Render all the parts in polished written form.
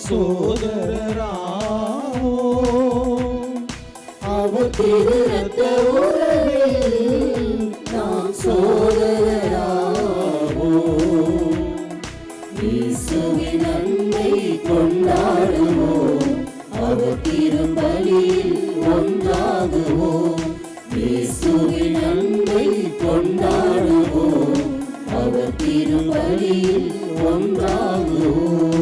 சோதரராவோ. அவர் திரு ரத்த உறவில் நாம் சோதரராவோ. இயேசுவின் அன்பை கொண்டாடுவோம், அவர் திருப்பலியில் ஒன்றாகுவோம். இயேசுவின் அன்பை கொண்டாடுவோம், அவர் திருப்பலியில் ஒன்றாகுவோம்.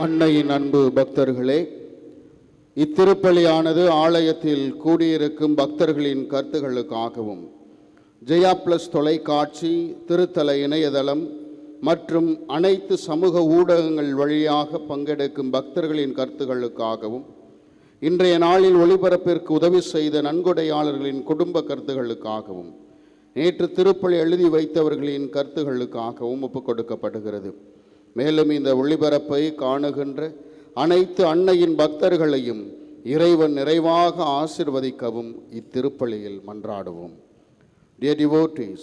அன்னையின் அன்பு பக்தர்களே, இத்திருப்பலியானது ஆலயத்தில் கூடியிருக்கும் பக்தர்களின் கருத்துகளுக்காகவும் ஜெயா பிளஸ் தொலைக்காட்சி, திருத்தல இணையதளம் மற்றும் அனைத்து சமூக ஊடகங்கள் வழியாக பங்கெடுக்கும் பக்தர்களின் கருத்துகளுக்காகவும், இன்றைய நாளில் ஒளிபரப்பிற்கு உதவி செய்த நன்கொடையாளர்களின் குடும்ப கருத்துகளுக்காகவும், நேற்று திருப்பலி எழுதி வைத்தவர்களின் கருத்துகளுக்காகவும் ஒப்புக் கொடுக்கப்படுகிறது. மேலும் இந்த ஒளிபரப்பை காணுகின்ற அனைத்து அன்னையின் பக்தர்களையும் இறைவன் நிறைவாக ஆசிர்வதிக்கவும் இத்திருப்பலியில் மன்றாடுவோம். Dear devotees,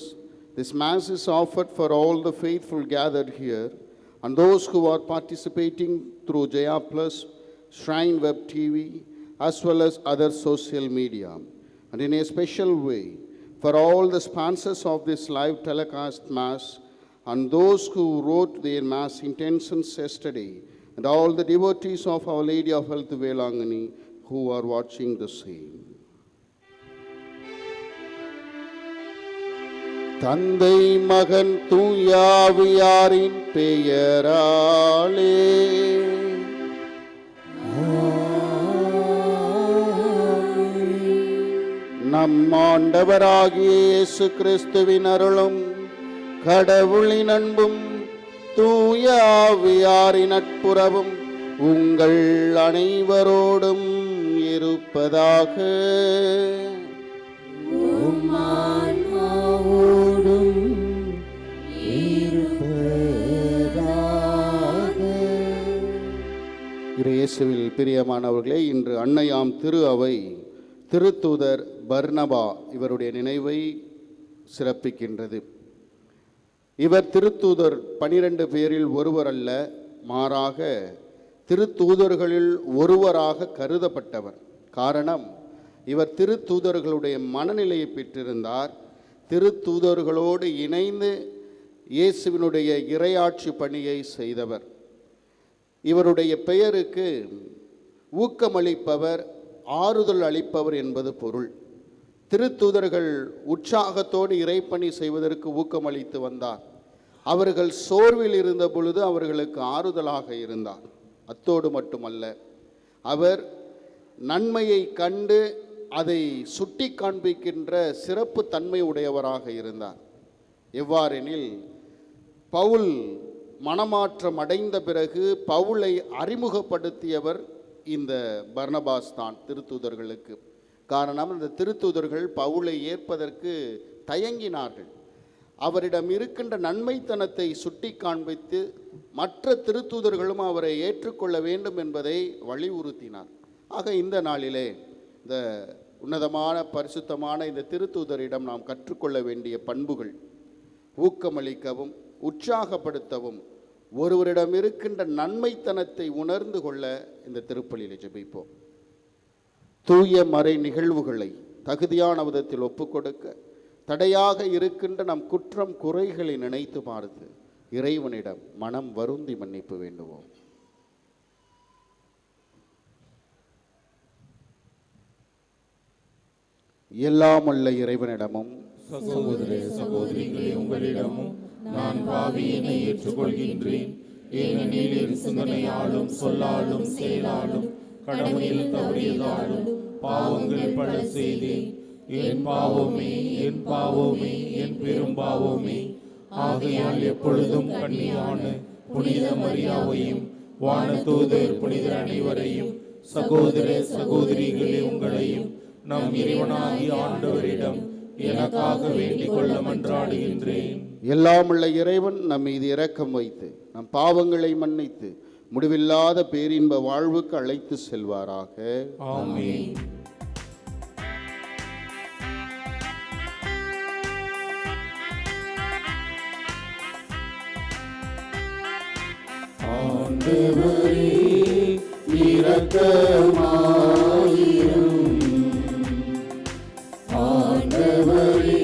this Mass is offered for all the faithful gathered here and those who are participating through Jaya Plus, Shrine Web TV, as well as other social media. And in a special way, for all the sponsors of this live telecast Mass and those who wrote their Mass intentions yesterday, and all the devotees of Our Lady of Health Velangani who are watching the same. தந்தை மகன் தூயாவியாரின் பெயராலே நம் ஆண்டவராகிய இயேசு கிறிஸ்துவின் அருளும் கடவுளின் அன்பும் தூயாவியாரின் நட்புறவும் உங்கள் அனைவரோடும் இருப்பதாக. இயேசுவில் பிரியமானவர்களே, இன்று அன்னையாம் திரு அவை திருத்தூதர் பர்னபா இவருடைய நினைவை சிறப்பிக்கின்றது. இவர் திருத்தூதர் 12 பேரில் ஒருவர் அல்ல, மாறாக திருத்தூதர்களில் ஒருவராக கருதப்பட்டவர். காரணம், இவர் திருத்தூதர்களுடைய மனநிலையை பெற்றிருந்தார். திருத்தூதர்களோடு இணைந்து இயேசுவினுடைய இறையாட்சி பணியை செய்தவர். இவருடைய பெயருக்கு ஊக்கமளிப்பவர், ஆறுதல் அளிப்பவர் என்பது பொருள். திருத்தூதர்கள் உற்சாகத்தோடு இறைப்பணி செய்வதற்கு ஊக்கமளித்து வந்தார். அவர்கள் சோர்வில் இருந்த பொழுது அவர்களுக்கு ஆறுதலாக இருந்தார். அத்தோடு மட்டுமல்ல, அவர் நன்மையை கண்டு அதை சுட்டி காண்பிக்கின்ற சிறப்பு தன்மை உடையவராக இருந்தார். எவ்வாறெனில், பவுல் மனமாற்றம் அடைந்த பிறகு பவுலை அறிமுகப்படுத்தியவர் இந்த பர்னபாஸ் தான் திருத்தூதர்களுக்கு. காரணம், அந்த திருத்தூதர்கள் பவுலை ஏற்பதற்கு தயங்கினார்கள். அவரிடம் இருக்கின்ற நன்மைத்தனத்தை சுட்டி காண்பித்து மற்ற திருத்தூதர்களும் அவரை ஏற்றுக்கொள்ள வேண்டும் என்பதை வலியுறுத்தினார். ஆக இந்த நாளிலே இந்த உன்னதமான பரிசுத்தமான இந்த திருத்தூதரிடம் நாம் கற்றுக்கொள்ள வேண்டிய பண்புகள், ஊக்கமளிக்கவும் உற்சாகப்படுத்தவும் ஒருவரிடம் இருக்கின்ற நன்மைத்தனத்தை உணர்ந்து கொள்ள இந்த திருப்பலியில் ஜெபிப்போம். தூய மறை நிகழ்வுகளை தகுதியான விதத்தில் ஒப்புக்கொடுக்க தடையாக இருக்கின்ற நம் குற்றம் குறைகளை நினைத்து பார்த்து இறைவனிடம் மனம் வருந்தி மன்னிப்பு வேண்டுவோம். எல்லாம் அல்ல இறைவனிடமும் சகோதர சகோதரிகளே, உங்களிடமும் நான் பாவியினை ஏற்றுக்கொள்கின்றேன். ஏனெனில் என் சிந்தனையாலும் சொல்லாலும் செயலாலும் கடமையில் தவறியதாலும் பாவங்கள் பல செய்தேன். என் பாவமே, என் பாவமே, என் பெரும் பாவமே. ஆகையால் எப்பொழுதும் கன்னியான புனித மரியாவையும் வானதூதர் புனிதர் அனைவரையும் சகோதர சகோதரிகளே உங்களையும் நம் இறைவனாகிய ஆண்டவரிடம் எனக்காக வேண்டிக் கொள்ள மன்றாடுகின்றேன். எல்லாம் உள்ள இறைவன் நம் மீது இரக்கம் வைத்து நம் பாவங்களை மன்னித்து முடிவில்லாத பேரின்ப வாழ்வுக்கு அழைத்து செல்வாராக. ஆமென். ஆண்டவரே இரக்கமாயிரும். ஆண்டவரே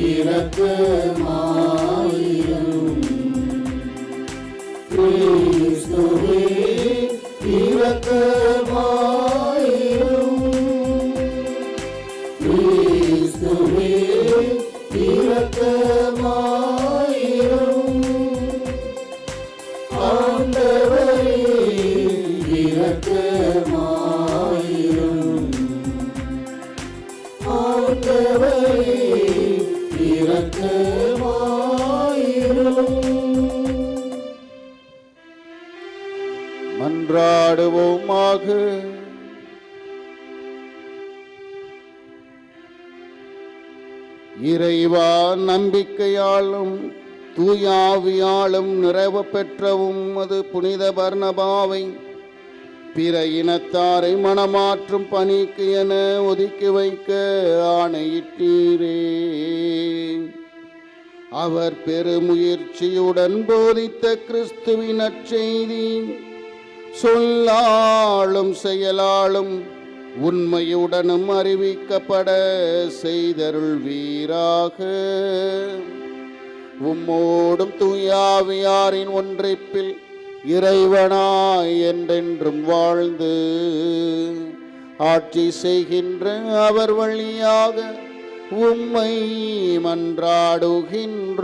இரக்கமாயிரும். கிறிஸ்துவே இரக்கமாயிரும். கிறிஸ்துவே இரக்கமாயிரும். ஆண்டவரே இரக்கமாயிரும். ஆண்டவரே இரக்கமாயிரும். மன்றாடுவோமாக. இறைவா, நம்பிக்கையாலும் தூயாவியாலும் நிறைவு பெற்றவும் அது புனித பர்னபாவை பிற இனத்தாரை மனமாற்றும் பணிக்கு என ஒதுக்கி வைக்க ஆணையிட்டீரே. அவர் பெருமுயற்சியுடன் போதித்த கிறிஸ்துவின் நற்செய்தி சொல்லாலும் செயலாலும் உண்மையுடனும் அறிவிக்கப்பட செய்தருள்வீராக. உம்மோடும் தூயாவியாரின் ஒன்றிப்பில் இறைவனாய் என்றென்றும் வாழ்ந்து ஆட்சி செய்கின்ற அவர் வழியாக உம்மை மன்றாடுகின்றோம்.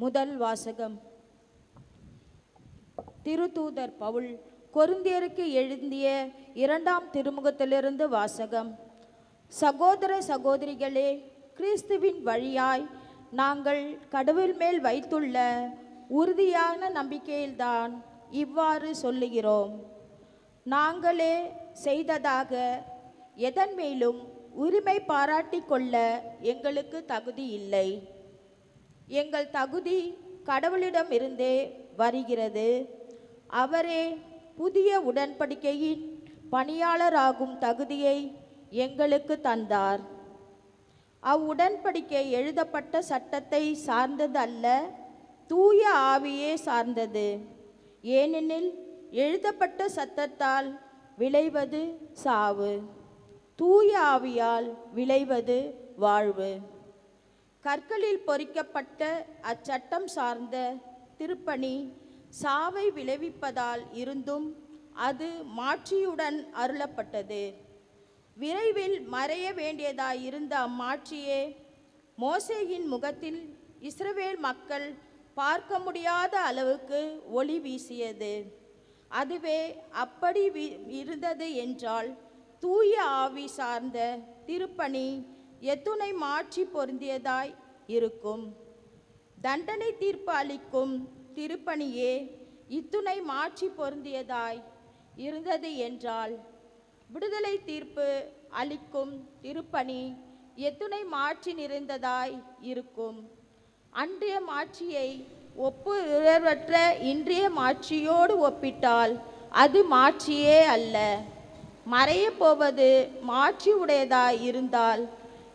முதல் வாசகம். திருத்தூதர் பவுல் கொரிந்தியருக்கு எழுதிய 2ஆம் திருமுகத்திலிருந்து வாசகம். சகோதர சகோதரிகளே, கிறிஸ்துவின் வழியாய் நாங்கள் கடவுள் மேல் வைத்துள்ள உறுதியான நம்பிக்கையில்தான் இவ்வாறு சொல்லுகிறோம். நாங்களே செய்ததாக எதன் மேலும் உரிமை பாராட்டி கொள்ள எங்களுக்கு தகுதி இல்லை. எங்கள் தகுதி கடவுளிடமிருந்தே வருகிறது. அவரே புதிய உடன்படிக்கையின் பணியாளராகும் தகுதியை எங்களுக்கு தந்தார். அவ்வுடன்படிக்கை எழுதப்பட்ட சட்டத்தை சார்ந்தது அல்ல, தூய ஆவியே சார்ந்தது. ஏனெனில் எழுதப்பட்ட சட்டத்தால் விளைவது சாவு, தூய ஆவியால் விளைவது வாழ்வு. கற்களில் பொறிக்கப்பட்ட அச்சட்டம் சார்ந்த திருப்பணி சாவை விளைவிப்பதால் இருந்தும் அது மாட்சியுடன் அருளப்பட்டது. விரைவில் மறைய வேண்டியதாயிருந்த அம்மாட்சியே மோசேயின் முகத்தில் இஸ்ரவேல் மக்கள் பார்க்க முடியாத அளவுக்கு ஒளி வீசியது. அதுவே அப்படி இருந்தது என்றால் தூய ஆவி சார்ந்த திருப்பணி எத்துணை மாட்சி பொருந்தியதாய் இருக்கும். தண்டனை தீர்ப்பு அளிக்கும் திருப்பணியே இத்துணை மாட்சி பொருந்தியதாய் இருந்தது என்றால் விடுதலை தீர்ப்பு அளிக்கும் திருப்பணி எத்துணை மாட்சி நிறைந்ததாய் இருக்கும். அன்றைய மாட்சியை ஒப்புரவற்ற இன்றைய மாட்சியோடு ஒப்பிட்டால் அது மாட்சியே அல்ல. மறைய போவது மாட்சி உடையதாய் இருந்தால்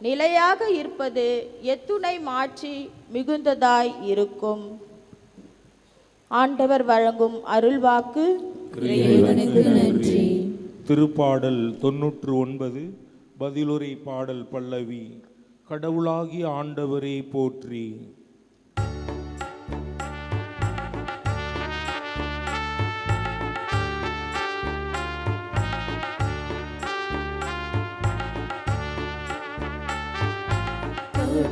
நிலையாக இருப்பது எத்துணை மாட்சி மிகுந்ததாய் இருக்கும். ஆண்டவர் வழங்கும் அருள்வாக்கு. இறைவனுக்கு நன்றி. திருப்பாடல் 99 பதிலுரை பாடல் பல்லவி. கடவுளாகிய ஆண்டவரே போற்றி.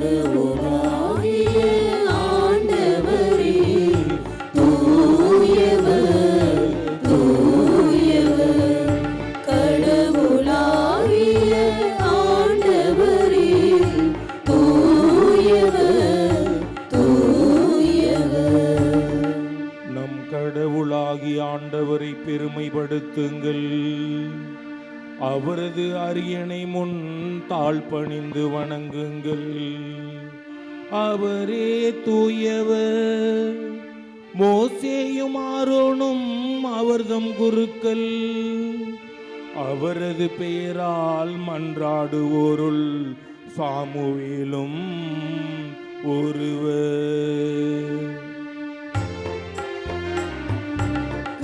கடவுளாகிய ஆண்டவரே தூயவர் தூயவர். கடவுளாகிய ஆண்டவரே தூயவர் தூயவர். நம் கடவுளாகிய ஆண்டவரை பெருமைப்படுத்துங்கள். அவரது அரியணை முன் தாழ்பணிந்து வணங்குங்கள். அவரே தூயவர். மோசேயும் ஆரோனும் அவர்தம் குருக்கள். அவரது பெயரால் மன்றாடுவோருள் சாமுவேலும் ஒருவர்.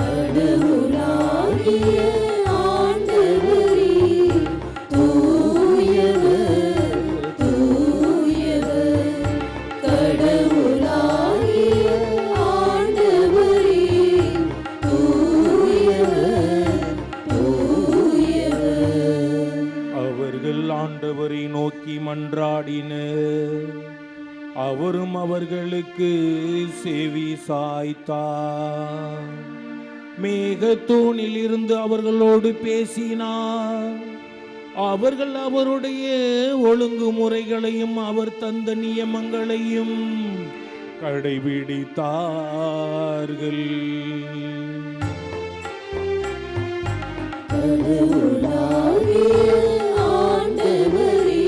கடவுளாகிய ஆண்டவரே, தூயவர், தூயவர். கடவுளாகிய ஆண்டவரே, தூயவர், தூயவர். அவர்கள் ஆண்டவரை நோக்கி மன்றாடினர். அவரும் அவர்களுக்கு செவி சாய்த்தார். மேகத்தூணில் இருந்து அவர்களோடு பேசினார். அவர்கள் அவருடைய ஒழுங்குமுறைகளையும் அவர் தந்த நியமங்களையும் கடைபிடித்தார்கள். கடவுளாகிய ஆண்டவரே,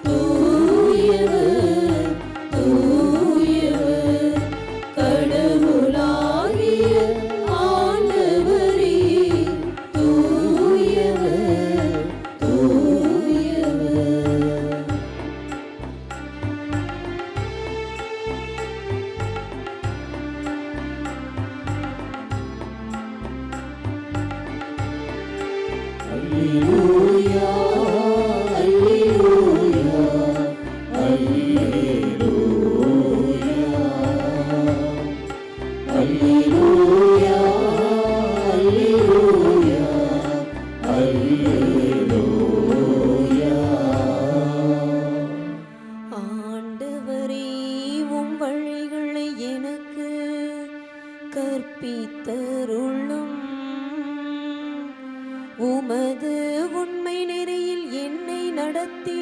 தூயவர், தூயவர். கடவுளாகிய ஆண்டவரே, தூயவர், தூயவர். அல்லேலூயா, அல்லேலூயா, அல்லேலூயா. அல்லேலூயா, அல்லேலூயா, அல்லேலூயா. ஆண்டவரே, உம் வழிகளை எனக்கு கற்பித்தருளும். உமது உண்மை நெறியில் என்னை நடத்தி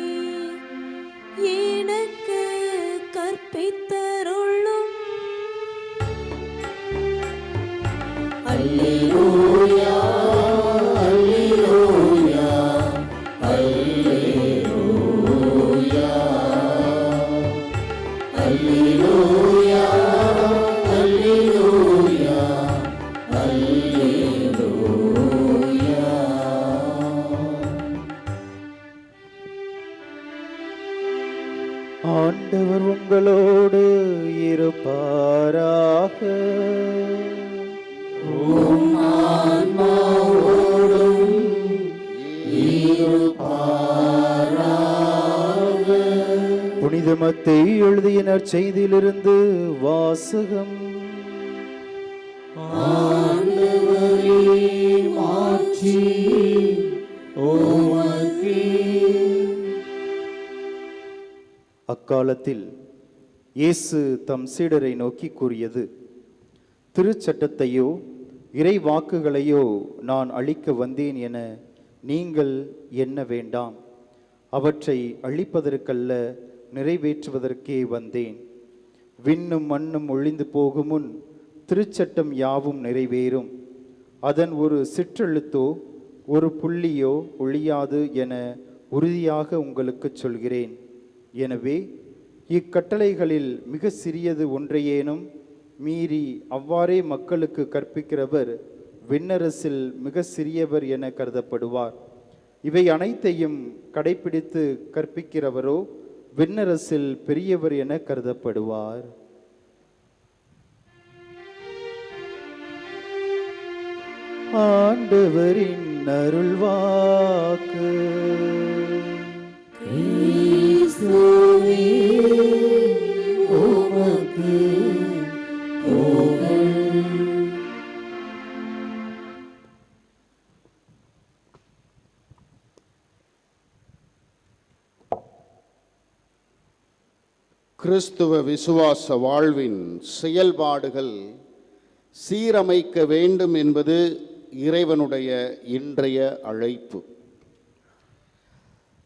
எனக்கு கற்பித்தருளும். அல்லேலூயா, அல்லேலூயா, அல்லேலூயா. அல்லேலூயா, அல்லேலூயா, அல்லேலூயா. ஆண்டவர் உங்களோடு இருப்பாராக. உம் ஆன்மாவோடும் இருப்பாராக. புனித மத்தேயு எழுதிய நற்செய்தியிலிருந்து வாசகம். ஆண்டவரே, மாட்சி உமக்கே. அக்காலத்தில் இயேசு தம் சீடரை நோக்கி கூறியது: திருச்சட்டத்தையோ இறை வாக்குகளையோ நான் அழிக்க வந்தேன் என நீங்கள் எண்ண வேண்டாம். அவற்றை அழிப்பதற்கல்ல, நிறைவேற்றுவதற்கே வந்தேன். விண்ணும் மண்ணும் ஒழிந்து போகும் முன் திருச்சட்டம் யாவும் நிறைவேறும். அதன் ஒரு சிற்றெழுத்தோ ஒரு புள்ளியோ ஒழியாது என உறுதியாக உங்களுக்கு சொல்கிறேன். எனவே இக்கட்டளைகளில் மிக சிறியது ஒன்றையேனும் மீறி அவ்வாறே மக்களுக்கு கற்பிக்கிறவர் விண்ணரசில் மிக சிறியவர் என கருதப்படுவார். இவை அனைத்தையும் கடைபிடித்து கற்பிக்கிறவரோ விண்ணரசில் பெரியவர் என கருதப்படுவார். ஆண்டவரின் அருள்வாக்கு. கிறிஸ்துவே, உமக்கு புகழ். கிறிஸ்துவ விசுவாச வாழ்வின் செயல்பாடுகள் சீரமைக்க வேண்டும் என்பது இறைவனுடைய இன்றைய அழைப்பு.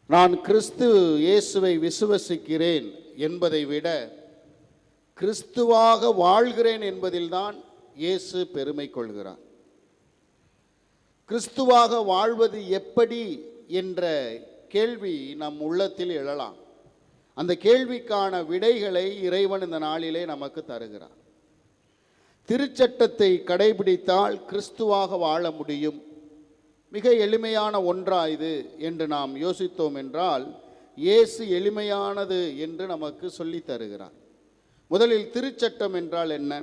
நான் கிறிஸ்து இயேசுவை விசுவசிக்கிறேன் என்பதை விட கிறிஸ்துவாக வாழ்கிறேன் என்பதில்தான் இயேசு பெருமை கொள்கிறார். கிறிஸ்துவாக வாழ்வது எப்படி என்ற கேள்வி நம் உள்ளத்தில் எழலாம். அந்த கேள்விக்கான விடைகளை இறைவன் இந்த நாளிலே நமக்கு தருகிறார். திருச்சட்டத்தை கடைபிடித்தால் கிறிஸ்துவாக வாழ முடியும். மிக எளிமையான ஒன்றா இது என்று நாம் யோசித்தோம் என்றால், இயேசு எளிமையானது என்று நமக்கு சொல்லி தருகிறார். முதலில் திருச்சட்டம் என்றால் என்ன?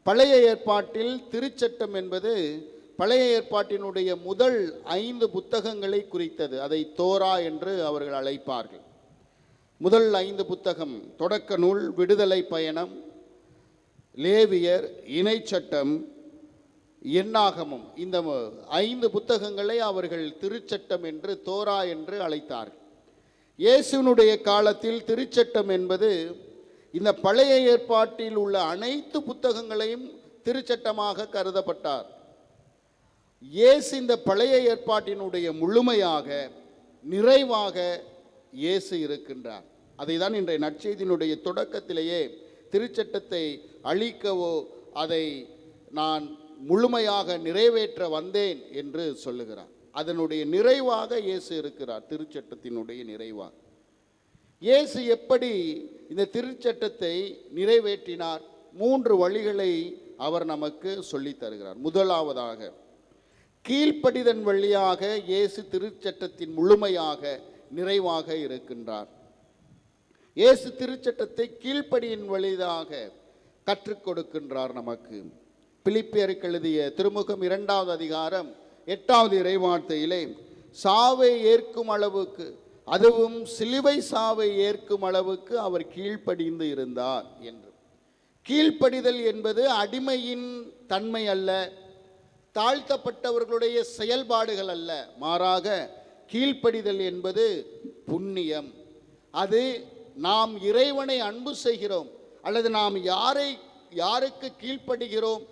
பழைய ஏற்பாட்டில் திருச்சட்டம் என்பது பழைய ஏற்பாட்டினுடைய முதல் 5 புத்தகங்களை குறித்தது. அதை தோரா என்று அவர்கள் அழைப்பார்கள். முதல் 5 புத்தகம் தொடக்க நூல், விடுதலை பயணம், லேவியர், இணைச்சட்டம், எண்ணாகமம். இந்த 5 புத்தகங்களை அவர்கள் திருச்சட்டம் என்று, தோரா என்று அழைத்தார்கள். இயேசுவினுடைய காலத்தில் திருச்சட்டம் என்பது இந்த பழைய ஏற்பாட்டில் உள்ள அனைத்து புத்தகங்களையும் திருச்சட்டமாக கருதப்பட்டார். இயேசு இந்த பழைய ஏற்பாட்டினுடைய முழுமையாக, நிறைவாக இயேசு இருக்கின்றார். அதை தான் இன்றைய நற்செய்தியினுடைய தொடக்கத்திலேயே திருச்சட்டத்தை அழிக்கவோ அதை நான் முழுமையாக நிறைவேற்ற வந்தேன் என்று சொல்லுகிறார். அதனுடைய நிறைவாக இயேசு இருக்கிறார், திருச்சட்டத்தினுடைய நிறைவாக. இயேசு எப்படி இந்த திருச்சட்டத்தை நிறைவேற்றினார்? 3 வழிகளை அவர் நமக்கு சொல்லித் தருகிறார். முதலாவதாக, கீழ்ப்படிதன் வழியாக இயேசு திருச்சட்டத்தின் முழுமையாக, நிறைவாக இருக்கின்றார். இயேசு திருச்சட்டத்தை கீழ்ப்படியின் வழியாக கற்றுக் கொடுக்கின்றார் நமக்கு. பிலிப்பியருக்கு எழுதிய திருமுகம் 2வது அதிகாரம் 8வது இறைவார்த்தையிலே, சாவை ஏற்கும் அளவுக்கு, அதுவும் சிலுவை சாவை ஏற்கும் அளவுக்கு அவர் கீழ்ப்படிந்து இருந்தார் என்று. கீழ்ப்படிதல் என்பது அடிமையின் தன்மை அல்ல, தாழ்த்தப்பட்டவர்களுடைய செயல்பாடுகள் அல்ல. மாறாக கீழ்ப்படிதல் என்பது புண்ணியம். அது நாம் இறைவனை அன்பு செய்கிறோம் அல்லது நாம் யாருக்கு கீழ்ப்படுகிறோம்,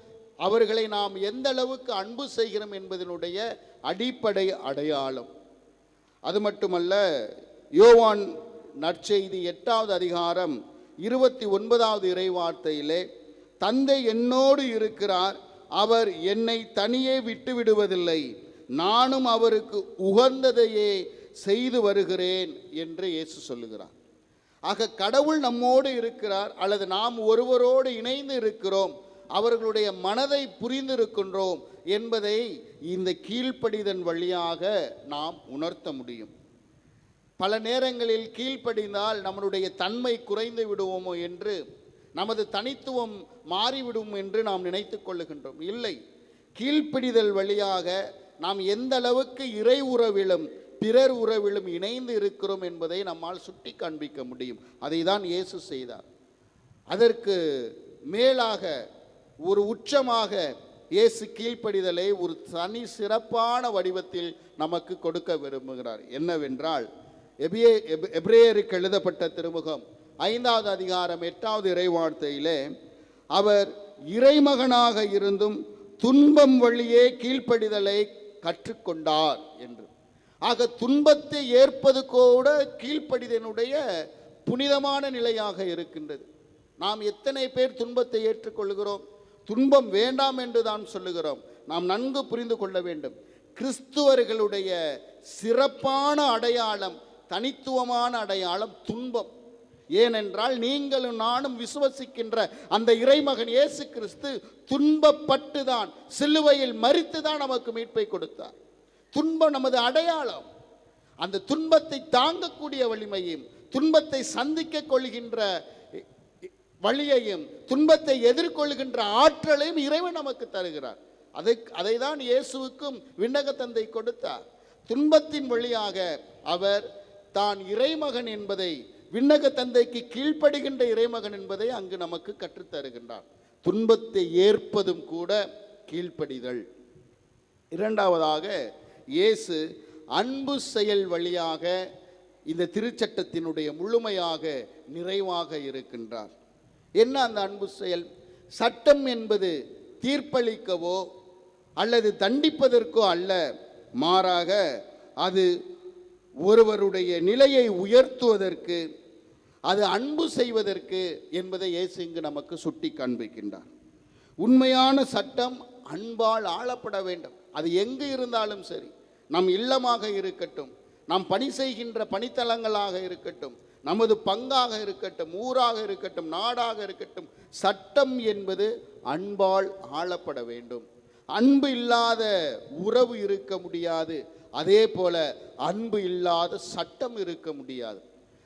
அவர்களை நாம் எந்த அளவுக்கு அன்பு செய்கிறோம் என்பதனுடைய அடிப்படை அடையாளம். அது மட்டுமல்ல, யோவான் நற்செய்தி 8வது அதிகாரம் 29வது இறைவார்த்தையிலே, தந்தை என்னோடு இருக்கிறார், அவர் என்னை தனியே விட்டு விடுவதில்லை, நானும் அவருக்கு உகந்ததையே செய்து வருகிறேன் என்று இயேசு சொல்லுகிறார். ஆக கடவுள் நம்மோடு இருக்கிறார் அல்லது நாம் ஒருவரோடு இணைந்து இருக்கிறோம், அவர்களுடைய மனதை புரிந்திருக்கின்றோம் என்பதை இந்த கீழ்ப்படிதன் வழியாக நாம் உணர்த்த முடியும். பல நேரங்களில் கீழ்ப்படிந்தால் நம்மளுடைய தன்மை குறைந்து விடுவோமோ என்று, நமது தனித்துவம் மாறிவிடும் என்று நாம் நினைத்து கொள்ளுகின்றோம். இல்லை, கீழ்ப்படிதல் வழியாக நாம் எந்த அளவுக்கு இறை உறவிலும் பிறர் உறவிலும் இணைந்து இருக்கிறோம் என்பதை நம்மால் சுட்டி காண்பிக்க முடியும். அதை தான் இயேசு செய்தார். அதற்கு மேலாக ஒரு உச்சமாக இயேசு கீழ்ப்படிதலை ஒரு தனி சிறப்பான வடிவத்தில் நமக்கு கொடுக்க விரும்புகிறார். என்னவென்றால், எபிரேயருக்கு எழுதப்பட்ட திருமுகம் 5வது அதிகாரம் 8வது இறைவார்த்தையிலே, அவர் இறைமகனாக இருந்தும் துன்பம் வழியே கீழ்ப்படிதலை கற்றுக்கொண்டார் என்று. ஆக துன்பத்தை ஏற்பது கூட கீழ்ப்படிதனுடைய புனிதமான நிலையாக இருக்கின்றது. நாம் எத்தனை பேர் துன்பத்தை ஏற்றுக்கொள்கிறோம்? துன்பம் வேண்டாம் என்று தான் சொல்லுகிறோம். நாம் நன்கு புரிந்து கொள்ள வேண்டும், கிறிஸ்துவர்களுடைய சிறப்பான அடையாளம், தனித்துவமான அடையாளம் துன்பம். ஏனென்றால் நீங்களும் நானும் விசுவசிக்கின்ற அந்த இறைமகன் இயேசு கிறிஸ்து துன்பப்பட்டு தான், சிலுவையில் மரித்து தான் நமக்கு மீட்பை கொடுத்தார். துன்பம் நமது அடையாளம். அந்த துன்பத்தை தாங்கக்கூடிய வலிமையும், துன்பத்தை சந்திக்க கொள்கின்ற வழியையும், துன்பத்தை எதிர்கொள்கின்ற ஆற்றலையும் இறைவன் நமக்கு தருகிறார். அதை தான் இயேசுவுக்கும் விண்ணக தந்தை கொடுத்தார். துன்பத்தின் வழியாக அவர் தான் இறைமகன் என்பதை, விண்ணக தந்தைக்கு கீழ்ப்படுகின்ற இறைமகன் என்பதை அங்கு நமக்கு கற்றுத்தருகின்றார். துன்பத்தை ஏற்பதும் கூட கீழ்ப்படிதல். இரண்டாவதாக, இயேசு அன்பு செயல் வழியாக இந்த திருச்சட்டத்தினுடைய முழுமையாக நிறைவாக இருக்கின்றார். என்ன அந்த அன்பு செயல்? சட்டம் என்பது தீர்ப்பளிக்கவோ அல்லது தண்டிப்பதற்கோ அல்ல, மாறாக அது ஒருவருடைய நிலையை உயர்த்துவதற்கு, அது அன்பு செய்வதற்கு என்பதை இயேசு இங்கு நமக்கு சுட்டி காண்பிக்கின்றார். உண்மையான சட்டம் அன்பால் ஆளப்பட வேண்டும். அது எங்கு இருந்தாலும் சரி, நம் இல்லமாக இருக்கட்டும், நாம் பணி செய்கின்ற பணித்தலங்களாக இருக்கட்டும், நமது பங்காக இருக்கட்டும், ஊராக இருக்கட்டும், நாடாக இருக்கட்டும், சட்டம் என்பது அன்பால் ஆளப்பட வேண்டும். அன்பு இல்லாத உறவு இருக்க முடியாது. அதே போல அன்பு இல்லாத சட்டம் இருக்க முடியாது.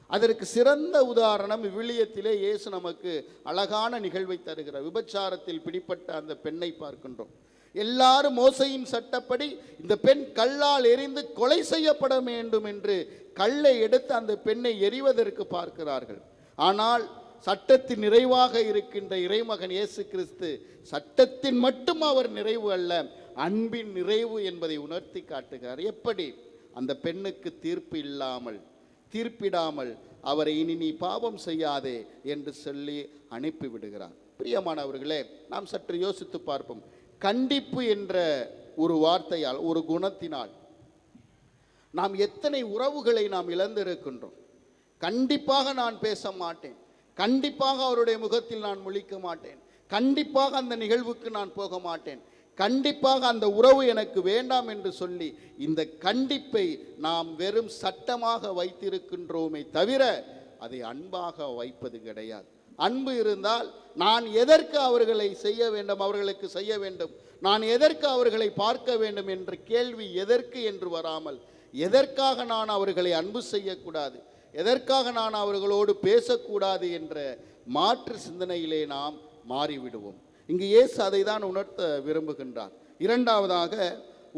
அதற்கு சிறந்த உதாரணம் விவிலியத்திலே இயேசு நமக்கு அழகான நிகழ்வை தருகிறார். விபச்சாரத்தில் பிடிப்பட்ட அந்த பெண்ணை பார்க்கின்றோம். எல்லாரும் மோசையின் சட்டப்படி இந்த பெண் கல்லால் எறிந்து கொலை செய்யப்பட வேண்டும் என்று கல்லை எடுத்து அந்த பெண்ணை எறிவதற்கு பார்க்கிறார்கள். ஆனால் சட்டத்தின் நிறைவாக இருக்கின்ற இறைமகன் இயேசு கிறிஸ்து சட்டத்தின் மட்டும் அவர் நிறைவு அல்ல, அன்பின் நிறைவு என்பதை உணர்த்தி காட்டுகிறார். எப்படி? அந்த பெண்ணுக்கு தீர்ப்பிடாமல் அவரை இனி நீ பாவம் செய்யாதே என்று சொல்லி அனுப்பிவிடுகிறார். பிரியமானவர்களே, நாம் சற்று யோசித்து பார்ப்போம். கண்டிப்பு என்ற ஒரு வார்த்தையால், ஒரு குணத்தினால் நாம் எத்தனை உறவுகளை நாம் இழந்திருக்கின்றோம். கண்டிப்பாக நான் பேச மாட்டேன், கண்டிப்பாக அவருடைய முகத்தில் நான் முழிக்க மாட்டேன், கண்டிப்பாக அந்த நிகழ்வுக்கு நான் போக மாட்டேன், கண்டிப்பாக அந்த உறவு எனக்கு வேண்டாம் என்று சொல்லி இந்த கண்டிப்பை நாம் வெறும் சட்டமாக வைத்திருக்கின்றோமே தவிர அதை அன்பாக வைப்பது கிடையாது. அன்பு இருந்தால் நான் எதற்கு அவர்களை செய்ய வேண்டும், அவர்களுக்கு செய்ய வேண்டும், நான் எதற்கு அவர்களை பார்க்க வேண்டும் என்ற கேள்வி எதற்கு என்று வராமல், எதற்காக நான் அவர்களை அன்பு செய்யக்கூடாது, எதற்காக நான் அவர்களோடு பேசக்கூடாது என்ற மாற்று சிந்தனையிலே நாம் மாறிவிடுவோம். இங்கு இயேசு அதை தான் உணர்த்த விரும்புகின்றார். இரண்டாவதாக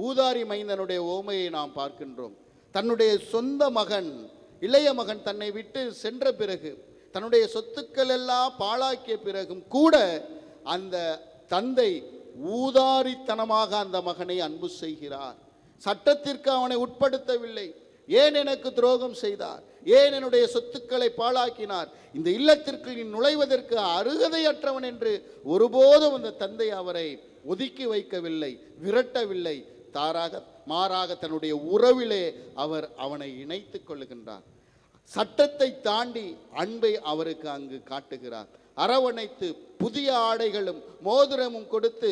ஊதாரி மைந்தனுடைய ஓமையை நாம் பார்க்கின்றோம். தன்னுடைய சொந்த மகன், இளைய மகன் தன்னை விட்டு சென்ற பிறகு, தன்னுடைய சொத்துக்கள் எல்லாம் பாழாக்கிய பிறகும் கூட அந்த தந்தை ஊதாரித்தனமாக அந்த மகனை அன்பு செய்கிறார். சட்டத்திற்கு அவனை உட்படுத்தவில்லை. ஏன் எனக்கு துரோகம் செய்தார், ஏன் என்னுடைய சொத்துக்களை பாழாக்கினார், இந்த இல்லத்திற்கு நீ நுழைவதற்கு அருகதையற்றவன் என்று ஒருபோதும் அந்த தந்தை அவரை ஒதுக்கி வைக்கவில்லை, விரட்டவில்லை. மாறாக தன்னுடைய உறவிலே அவர் அவனை இணைத்து கொள்ளுகின்றார். சட்டத்தை தாண்டி அன்பை அவருக்கு அங்கு காட்டுகிறார். அரவணைத்து புதிய ஆடைகளும் மோதிரமும் கொடுத்து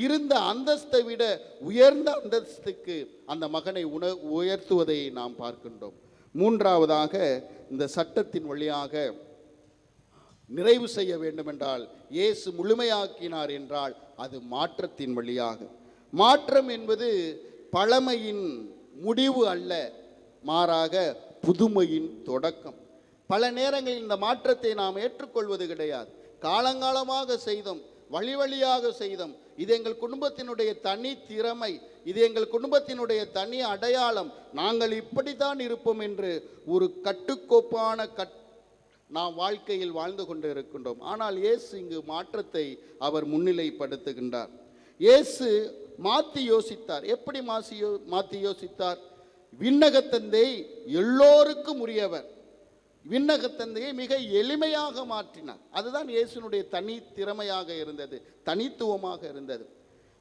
இருந்த அந்தஸ்தை விட உயர்ந்த அந்தஸ்துக்கு அந்த மகனை உயர்த்துவதை நாம் பார்க்கின்றோம். மூன்றாவதாக, இந்த சட்டத்தின் வழியாக நிறைவு செய்ய வேண்டுமென்றால், இயேசு முழுமையாக்கினார் என்றால் அது மாற்றத்தின் வழியாக. மாற்றம் என்பது பழமையின் முடிவு அல்ல, மாறாக புதுமையின் தொடக்கம். பல நேரங்களில் இந்த மாற்றத்தை நாம் ஏற்றுக்கொள்வது கிடையாது. காலங்காலமாக செய்தோம், வழி வழியாக செய்தோம், இது எங்கள் குடும்பத்தினுடைய தனி திறமை, இது எங்கள் குடும்பத்தினுடைய தனி அடையாளம், நாங்கள் இப்படித்தான் இருப்போம் என்று ஒரு கட்டுக்கோப்பான நாம் வாழ்க்கையில் வாழ்ந்து கொண்டு இருக்கின்றோம். ஆனால் இயேசு இங்கு மாற்றத்தை அவர் முன்னிலைப்படுத்துகின்றார். இயேசு மாற்றி யோசித்தார். எப்படி மாற்றி யோசித்தார்? விண்ணகத்தந்தை எல்லோருக்கும் உரியவர், விண்ணகத்தந்தையை மிக எளிமையாக மாற்றினார். அதுதான் இயேசுனுடைய தனி திறமையாக இருந்தது, தனித்துவமாக இருந்தது.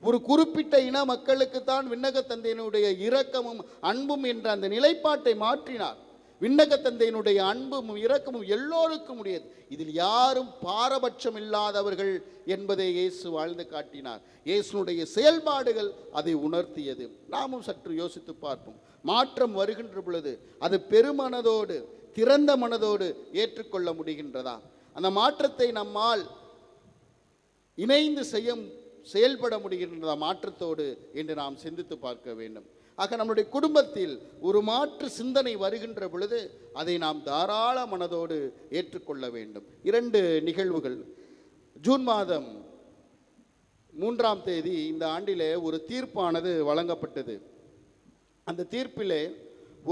ஒரு குறிப்பிட்ட இன மக்களுக்குத்தான் விண்ணகத்தந்தையினுடைய இரக்கமும் அன்பும் என்ற அந்த நிலைப்பாட்டை மாற்றினார். விண்ணகத்தந்தையினுடைய அன்பும் இரக்கமும் எல்லோருக்கும் உடையது, இதில் யாரும் பாரபட்சம் இல்லாதவர்கள் என்பதை இயேசு வாழ்ந்து காட்டினார். இயேசுனுடைய செயல்பாடுகள் அதை உணர்த்தியது. நாமும் சற்று யோசித்து பார்ப்போம். மாற்றம் வருகின்ற பொழுது அது பெருமனதோடு, திறந்த மனதோடு ஏற்றுக்கொள்ள முடிகின்றதா? அந்த மாற்றத்தை நம்மால் இணைந்து செயல்பட முடிகின்றதா மாற்றத்தோடு என்று நாம் சிந்தித்து பார்க்க வேண்டும். ஆக நம்முடைய குடும்பத்தில் ஒரு மாற்று சிந்தனை வருகின்ற பொழுது அதை நாம் தாராள மனதோடு ஏற்றுக்கொள்ள வேண்டும். 2 நிகழ்வுகள். ஜூன் மாதம் 3ஆம் தேதி இந்த ஆண்டிலே ஒரு தீர்ப்பானது வழங்கப்பட்டது. அந்த தீர்ப்பிலே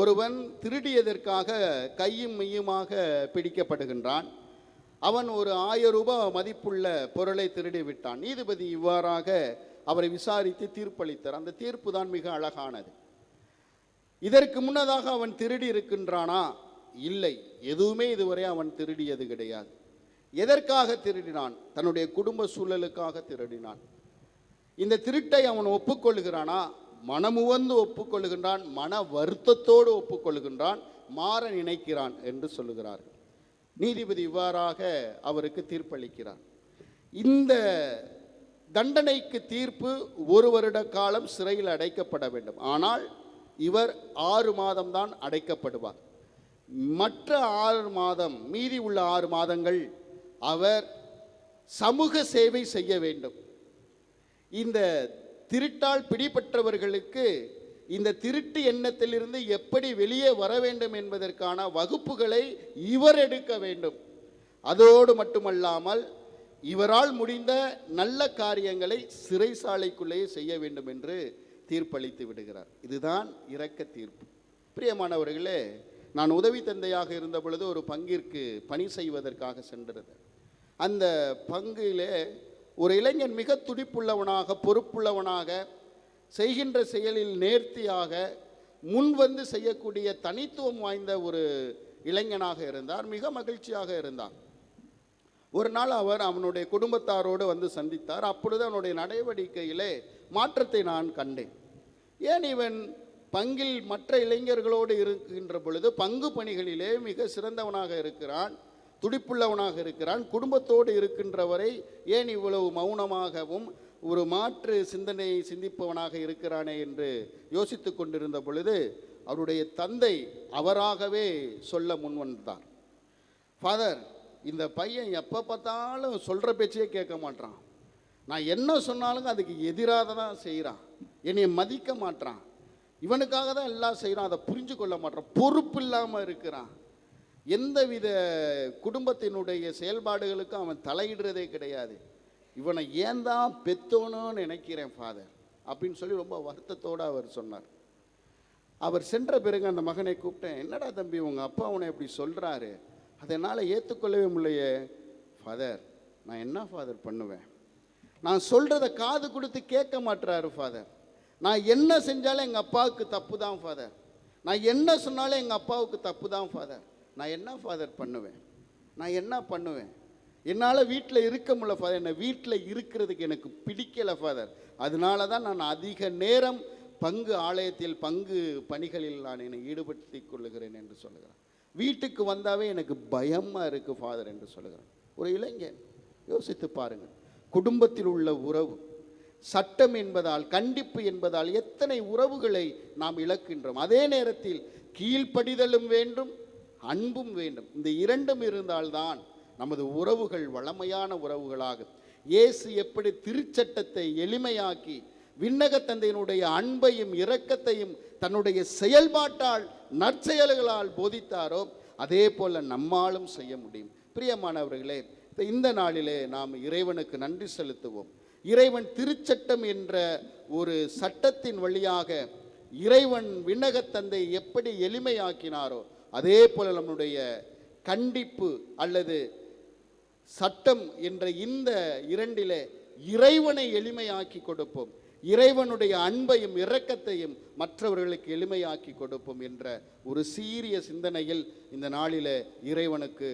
ஒருவன் திருடியதற்காக கையும் மெய்யுமாக பிடிக்கப்படுகின்றான். அவன் ஒரு 1000 ரூபாய் மதிப்புள்ள பொருளை திருடிவிட்டான். நீதிபதி இவ்வாறாக அவரை விசாரித்து தீர்ப்பளித்தார். அந்த தீர்ப்பு தான் மிக அழகானது. இதற்கு முன்னதாக அவன் திருடி இருக்கின்றானா? இல்லை, எதுவுமே இதுவரை அவன் திருடியது கிடையாது. எதற்காக திருடினான்? தன்னுடைய குடும்ப சூழலுக்காக திருடினான். இந்த திருட்டை அவன் ஒப்புக்கொள்கிறானா? மனமுவந்து ஒப்புக்கொள்கின்றான், மன வருத்தத்தோடு ஒப்புக்கொள்கின்றான், மாற நினைக்கிறான் என்று சொல்லுகிறார்கள். நீதிபதி இவ்வாறாக அவருக்கு தீர்ப்பளிக்கிறார். இந்த தண்டனைக்கு தீர்ப்பு 1 வருட காலம் சிறையில் அடைக்கப்பட வேண்டும். ஆனால் இவர் 6 மாதம்தான் அடைக்கப்படுவார். மற்ற 6 மாதம், மீதி உள்ள 6 மாதங்கள் அவர் சமூக சேவை செய்ய வேண்டும். இந்த திருட்டால் பிடிபட்டவர்களுக்கு இந்த திருட்டு எண்ணத்திலிருந்து எப்படி வெளியே வர வேண்டும் என்பதற்கான வகுப்புகளை இவர் எடுக்க வேண்டும். அதோடு மட்டுமல்லாமல் இவரால் முடிந்த நல்ல காரியங்களை சிறைசாலைக்குள்ளேயே செய்ய வேண்டும் என்று தீர்ப்பளித்து விடுகிறார். இதுதான் இரக்க தீர்ப்பு. பிரியமானவர்களே, நான் உதவி தந்தையாக இருந்த பொழுது ஒரு பங்கிற்கு பணி செய்வதற்காக சென்றது. அந்த பங்கிலே ஒரு இளைஞன் மிக துடிப்புள்ளவனாக, பொறுப்புள்ளவனாக, செய்கின்ற செயலில் நேர்த்தியாக முன்வந்து செய்யக்கூடிய தனித்துவம் வாய்ந்த ஒரு இளைஞனாக இருந்தார். மிக மகிழ்ச்சியாக இருந்தார். ஒரு நாள் அவர் அவனுடைய குடும்பத்தாரோடு வந்து சந்தித்தார். அப்பொழுது அவனுடைய நடவடிக்கையிலே மாற்றத்தை நான் கண்டேன். ஏன் இவன் பங்கில் மற்ற இளைஞர்களோடு இருக்கின்ற பொழுது பங்கு பணிகளிலே மிக சிறந்தவனாக இருக்கிறான், துடிப்புள்ளவனாக இருக்கிறான், குடும்பத்தோடு இருக்கின்றவரை ஏன் இவ்வளவு மௌனமாகவும் ஒரு மாற்று சிந்தனையை சிந்திப்பவனாக இருக்கிறானே என்று யோசித்து கொண்டிருந்த பொழுது அவருடைய தந்தை அவராகவே சொல்ல முன்வந்தார். ஃபாதர், இந்த பையன் எப்போ பார்த்தாலும் சொல்கிற பேச்சையே கேட்க மாட்டான். நான் என்ன சொன்னாலும் அதுக்கு எதிராக தான் செய்கிறான். என்னை மதிக்க மாட்டான். இவனுக்காக தான் எல்லாம் செய்கிறான். அதை புரிஞ்சு கொள்ள மாட்டான். பொறுப்பு இல்லாமல் இருக்கிறான். எந்தவித குடும்பத்தினுடைய செயல்பாடுகளுக்கும் அவன் தலையிடுறதே கிடையாது. இவனை ஏன் தான் பெத்தோன்னு நினைக்கிறேன் ஃபாதர் அப்படின்னு சொல்லி ரொம்ப வருத்தத்தோடு அவர் சொன்னார். அவர் சென்ற பிறகு அந்த மகனை கூப்பிட்டேன். என்னடா தம்பி, உங்கள் அப்பா உன்னை இப்படி சொல்கிறாரு, அதனால் ஏற்றுக்கொள்ளவே முடியலையே. ஃபாதர், நான் என்ன ஃபாதர் பண்ணுவேன்? நான் சொல்கிறத காது கொடுத்து கேட்க மாட்டுறாரு ஃபாதர். நான் என்ன செஞ்சாலும் எங்கள் அப்பாவுக்கு தப்பு தான் ஃபாதர். நான் என்ன சொன்னாலும் எங்கள் அப்பாவுக்கு தப்பு தான் ஃபாதர். நான் என்ன ஃபாதர் பண்ணுவேன்? நான் என்ன பண்ணுவேன்? என்னால் வீட்டில் இருக்க முடியல ஃபாதர். என்னை வீட்டில் இருக்கிறதுக்கு எனக்கு பிடிக்கலை ஃபாதர். அதனால தான் நான் அதிக நேரம் பங்கு ஆலயத்தில் பங்கு பணிகளில் நான் என்னை ஈடுபடுத்தி கொள்ளுகிறேன் என்று சொல்லுகிறேன். வீட்டுக்கு வந்தாவே எனக்கு பயமாக இருக்குது ஃபாதர் என்று சொல்லுகிறேன். ஒரு இளைஞன், யோசித்து பாருங்கள். குடும்பத்தில் உள்ள உறவு, சட்டம் என்பதால், கண்டிப்பு என்பதால் எத்தனை உறவுகளை நாம் இழக்கின்றோம். அதே நேரத்தில் கீழ்ப்படிதலும் வேண்டும், அன்பும் வேண்டும். இந்த இரண்டும் இருந்தால்தான் நமது உறவுகள் வளமையான உறவுகளாகும். இயேசு எப்படி திருச்சட்டத்தை எளிமையாக்கி விண்ணக தந்தையினுடைய அன்பையும் இரக்கத்தையும் தன்னுடைய செயல்பாட்டால் நற்செயல்களால் போதித்தாரோ அதே போல நம்மாலும் செய்ய முடியும். பிரியமானவர்களே, இந்த நாளிலே நாம் இறைவனுக்கு நன்றி செலுத்துவோம். இறைவன் திருச்சட்டம் என்ற ஒரு சட்டத்தின் வழியாக இறைவன் விண்ணக தந்தை எப்படி எளிமையாக்கினாரோ அதே போல நம்முடைய கண்டிப்பு அல்லது சட்டம் என்ற இந்த இரண்டிலே இறைவனை எளிமையாக்கி கொடுப்போம். இறைவனுடைய அன்பையும் இரக்கத்தையும் மற்றவர்களுக்கு எளிமையாக்கி கொடுப்போம் என்ற ஒரு சீரிய சிந்தனையில் இந்த நாளிலே இறைவனுக்கு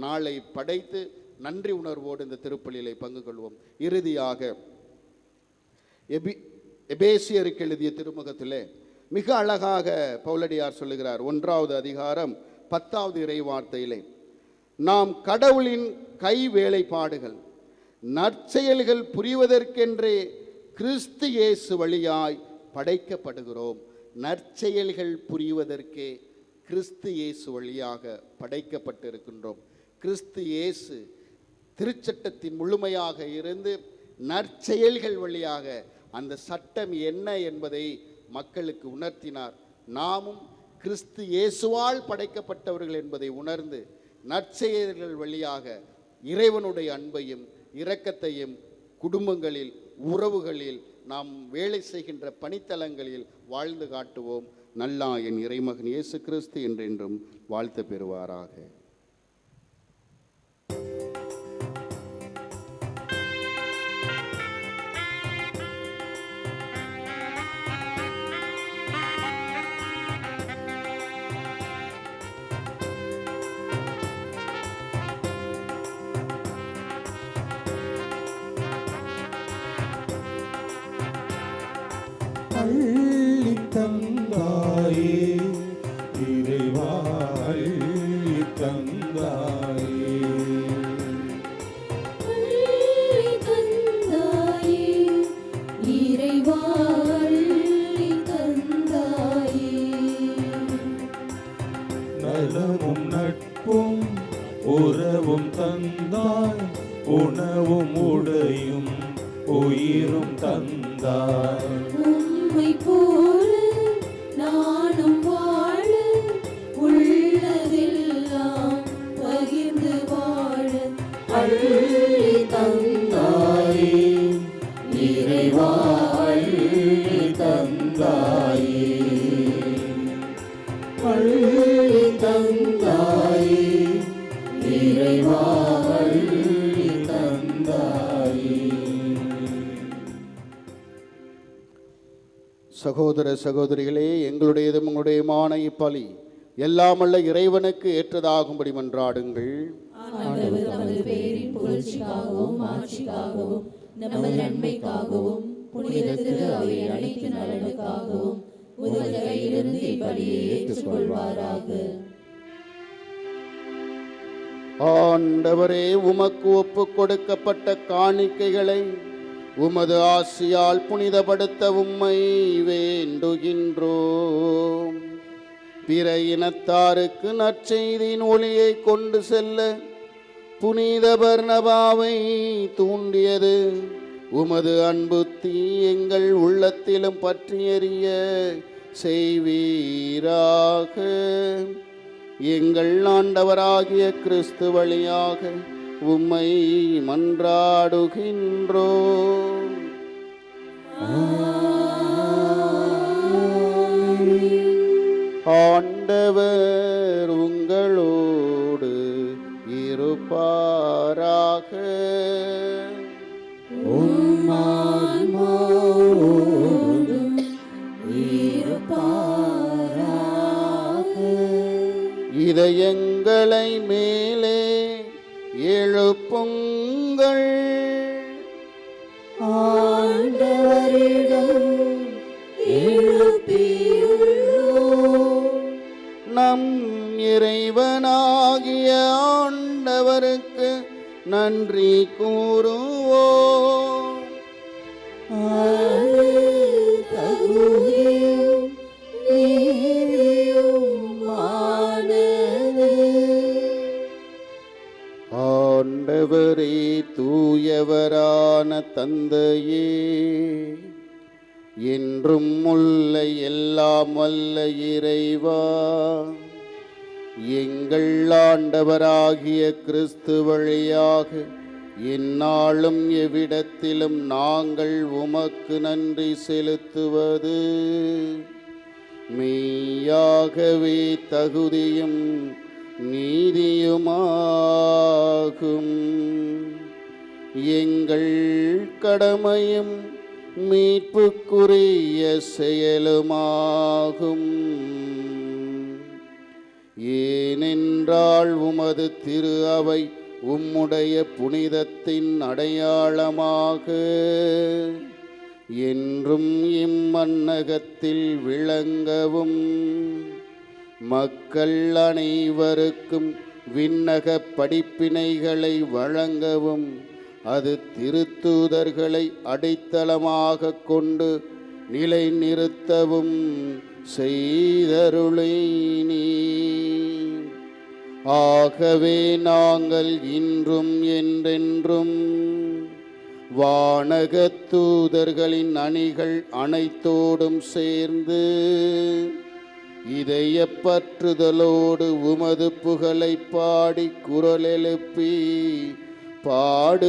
நாளை படைத்து நன்றி உணர்வோடு இந்த திருப்பலியிலே பங்கு கொள்வோம். இறுதியாக எபேசியருக்கு எழுதிய திருமுகத்திலே மிக அழகாக பவுலடியார் சொல்லுகிறார். 1வது அதிகாரம் 10வது இறை வார்த்தையிலே, நாம் கடவுளின் கை வேலைப்பாடுகள் நற்செயல்கள் புரிவதற்கென்றே கிறிஸ்து இயேசு வழியாய் படைக்கப்படுகிறோம். நற்செயல்கள் புரிவதற்கே கிறிஸ்து இயேசு வழியாக படைக்கப்பட்டிருக்கின்றோம். கிறிஸ்து இயேசு திருச்சட்டத்தின் முழுமையாக இருந்து நற்செயல்கள் வழியாக அந்த சட்டம் என்ன என்பதை மக்களுக்கு உணர்த்தினார். நாமும் கிறிஸ்து இயேசுவால் படைக்கப்பட்டவர்கள் என்பதை உணர்ந்து நற்செயல்கள் வழியாக இறைவனுடைய அன்பையும் இரக்கத்தையும் குடும்பங்களில், உறவுகளில், நாம் வேலை செய்கின்ற பணித்தலங்களில் வாழ்ந்து காட்டுவோம். நல்லாயன் இறைமகன் இயேசு கிறிஸ்து என்றென்றும் வாழ்த்து பெறுவாராக. அள்ளி தந்தாயே இறைவா, அள்ளி தந்தாயே, அள்ளி தந்தாயே இறைவா, அள்ளி தந்தாயே. நலமும் நட்பும் உறவும் தந்தாய், உணவும் உடையும் உயிரும் தந்தாய். அள்ளி தந்தாயே இறைவா அள்ளி தந்தாயே. சகோதர சகோதரிகளே, எங்களுடையதும் உங்களுடையமான இப்பலி எல்லாமல்ல இறைவனுக்கு ஏற்றதாகும்படி மன்றாடுங்கள். ஆண்டவர் தமது பெயரின் புகழ்ச்சிக்காகவும் ஆட்சிக்காகவும் நமது நன்மைக்காகவும் புனித திரு அவை அனைத்து நலனுக்காகவும் உமது கையிலிருந்து இப்படியே ஏற்றுக்கொள்வாராக. ஆண்டவரே, உமக்கு ஒப்பு கொடுக்கப்பட்ட காணிக்கைகளை உமது ஆசியால் புனிதப்படுத்த உம்மை வேண்டுகின்றோம். பிற இனத்தாருக்கு நற்செய்தியின் ஒளியை கொண்டு செல்ல புனித பர்னபாவை தூண்டியது உமது அன்பு தீ எங்கள் உள்ளத்திலும் பற்றி எரிய செய்வீராக. எங்கள் ஆண்டவராகிய கிறிஸ்து வழியாக உம்மை மன்றாடுகின்றோம். ஆண்டவர் உங்களோடு இருப்பாராக. இதயங்களை மேலே எழுப்புங்கள். ஆண்டவரிடம் எழுப்பியுள்ளோம். நம் இறைவனாகிய ஆண்டவருக்கு நன்றி கூறுவோம். அது தகுதியும் நீதியுமானது. ஆண்டவரே, தூயவரான தந்தையே, என்றும் உள்ள எல்லாம் வல்ல இறைவா, எங்கள் ஆண்டவராகிய கிறிஸ்து வழியாக எந்நாளும் எவ்விடத்திலும் நாங்கள் உமக்கு நன்றி செலுத்துவது மெய்யாகவே தகுதியும் நீதியுமாகும். எங்கள் கடமையும் மீட்புக்குரிய செயலுமாகும். ஏனென்றால் உமது திரு அவை உம்முடைய புனிதத்தின் அடையாளமாக என்றும் இம்மன்னகத்தில் விளங்கவும் மக்கள் அனைவருக்கும் விண்ணக படிப்பினைகளை வழங்கவும் அது திருத்தூதர்களை அடித்தளமாக கொண்டு நிலை நிறுத்தவும் செய்தருளினீ. ஆகவே நாங்கள் இன்றும் என்றென்றும் வானகத் தூதர்களின் அணிகள் அனைத்தோடும் சேர்ந்து இதயப்பற்றுதலோடு உமது புகழை பாடி குரல் எழுப்பி பாடுவதாவது: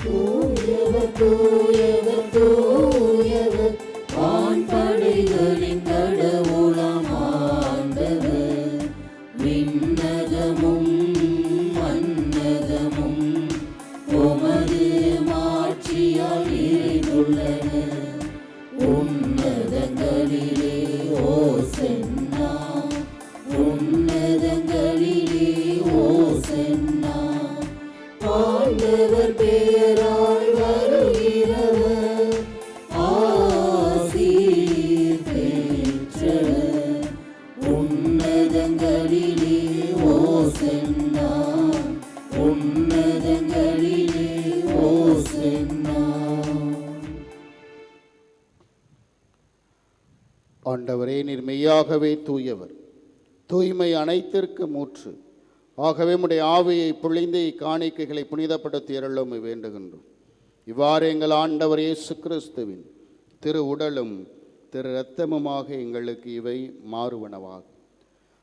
தூயவர் தூயவர் தூயவர் வான்படைகளின் கடவுளாம் ஆண்டவர். விண்ணகமும் மன்னகமும் உமது மாட்சியால் நிறைந்துள்ளன. உன்னதங்களிலே ஓசன்னா, உன்னதங்களிலே ஓசன்னா. ஆண்டவர் பேரால் வருகிறவர் ஆசீர் பெற்றவர். உன்னதங்களிலே ஓசன்னா, உன்னதங்களிலே ஓசன்னா. ஆண்டவரே, நீர் மெய்யாகவே தூயவர், தூய்மை அனைத்திற்கும் ஊற்று. ஆகவே உம்முடைய ஆவியை பொழிந்து இக்காணிக்கைகளை புனிதப்படுத்தி அருளும் வேண்டுகின்றோம். இவ்வாறு எங்கள் ஆண்டவர் இயேசு கிறிஸ்துவின் திரு உடலும் திரு இரத்தமுமாக எங்களுக்கு இவை மாறுவனவாகும்.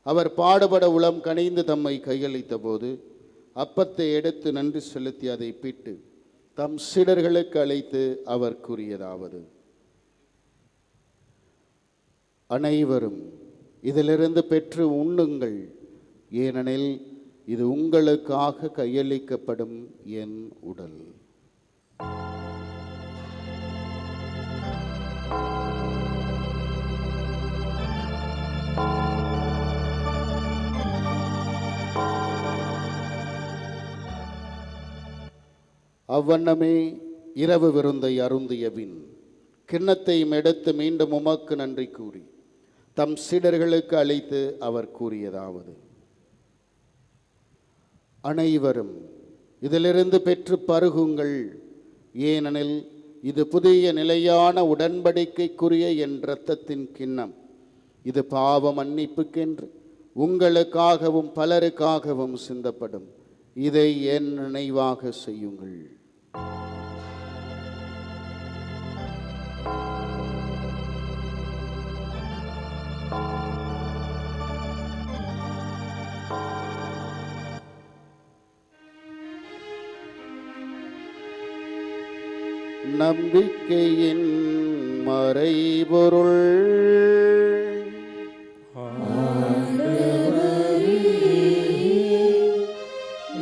அவர் பாடுபட உளம் கனிந்து தம்மை கையளித்த போது அப்பத்தை எடுத்து நன்றி செலுத்தி அதை பிட்டு தம் சீடர்களுக்கு அழைத்து அவர் கூறியதாவது: அனைவரும் இதிலிருந்து பெற்று உண்ணுங்கள், ஏனெனில் இது உங்களுக்காக கையளிக்கப்படும் என் உடல். அவ்வண்ணமே இரவு விருந்தை அருந்திய பின் கிண்ணத்தையும் எடுத்து மீண்டும் உமக்கு நன்றி கூறி தம் சீடர்களுக்கு அழைத்து அவர் கூறியதாவது: அனைவரும் இதிலிருந்து பெற்று பருகுங்கள், ஏனெனில் இது புதிய நிலையான உடன்படிக்கைக்குரிய என் இரத்தத்தின் கிண்ணம். இது பாவ மன்னிப்புக்கென்று உங்களுக்காகவும் பலருக்காகவும் சிந்தப்படும். இதை என் நினைவாக செய்யுங்கள். நம்பிக்கையின் மறைபொருள்